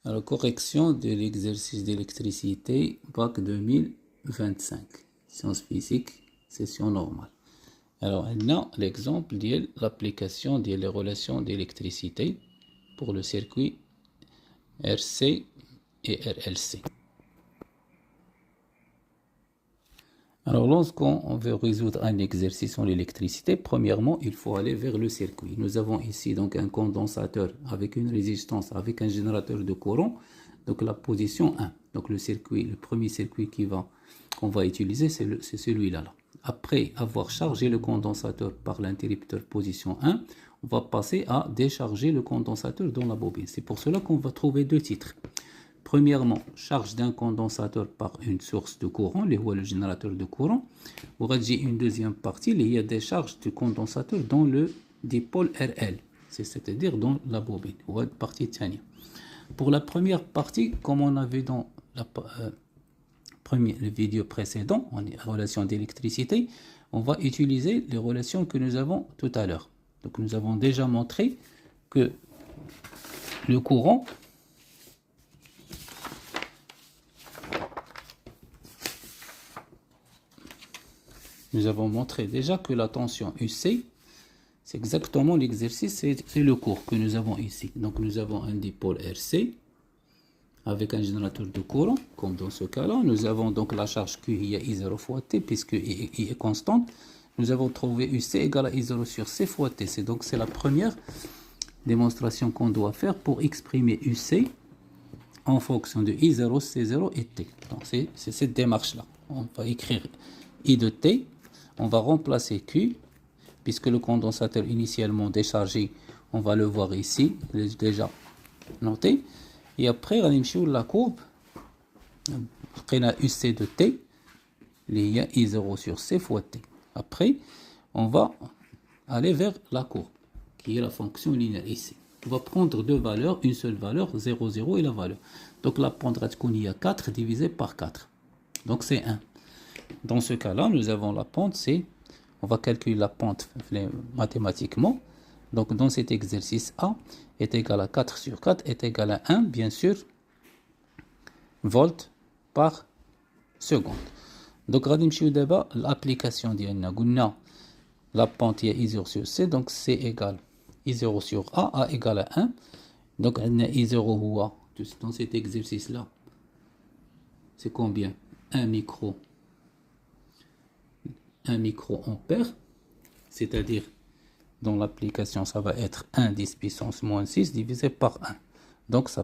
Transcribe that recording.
Alors, correction de l'exercice d'électricité, bac 2025, sciences physiques, session normale. Alors, on a l'exemple de l'application des relations d'électricité pour le circuit RC et RLC. Alors, lorsqu'on veut résoudre un exercice en électricité, premièrement, il faut aller vers le circuit. Nous avons ici donc un condensateur avec une résistance, avec un générateur de courant, donc la position 1. Donc le circuit, le premier circuit qu'on va utiliser, c'est celui-là. Après avoir chargé le condensateur par l'interrupteur position 1, on va passer à décharger le condensateur dans la bobine. C'est pour cela qu'on va trouver deux titres. Premièrement, charge d'un condensateur par une source de courant, le générateur de courant. On va dire une deuxième partie, il y a des charges du condensateur dans le dipôle RL, c'est-à-dire dans la bobine, ou la partie tania. Pour la première partie, comme on a vu dans la vidéo précédente, en relation d'électricité, on va utiliser les relations que nous avons tout à l'heure. Donc nous avons déjà montré que le courant nous avons montré déjà que la tension UC, c'est exactement l'exercice, c'est le cours que nous avons ici. Donc nous avons un dipôle RC avec un générateur de courant, comme dans ce cas-là. Nous avons donc la charge Q, il y a I0 fois T, puisque I est constante. Nous avons trouvé UC égale à I0 sur C fois T. C'est la première démonstration qu'on doit faire pour exprimer UC en fonction de I0, C0 et T. Donc c'est cette démarche-là. On va écrire I de T. On va remplacer Q, puisque le condensateur initialement déchargé, on va le voir ici, il est déjà noté. Et après, on va sur la courbe, après la UC de T, il y a I0 sur C fois T. Après, on va aller vers la courbe, qui est la fonction linéaire ici. On va prendre deux valeurs, une seule valeur, 0, 0 et la valeur. Donc la pente qu'on y a 4 divisé par 4. Donc c'est 1. Dans ce cas-là, nous avons la pente, on va calculer la pente mathématiquement. Donc dans cet exercice A est égal à 4 sur 4 est égal à 1, bien sûr, volts par seconde. Donc l'application d'Yanna, la pente est I0 sur C, donc C égale I0 sur A égale à 1. Donc I0 dans cet exercice-là, c'est combien? 1 microampère, c'est-à-dire dans l'application ça va être 1 10 puissance moins 6 divisé par 1. Donc ça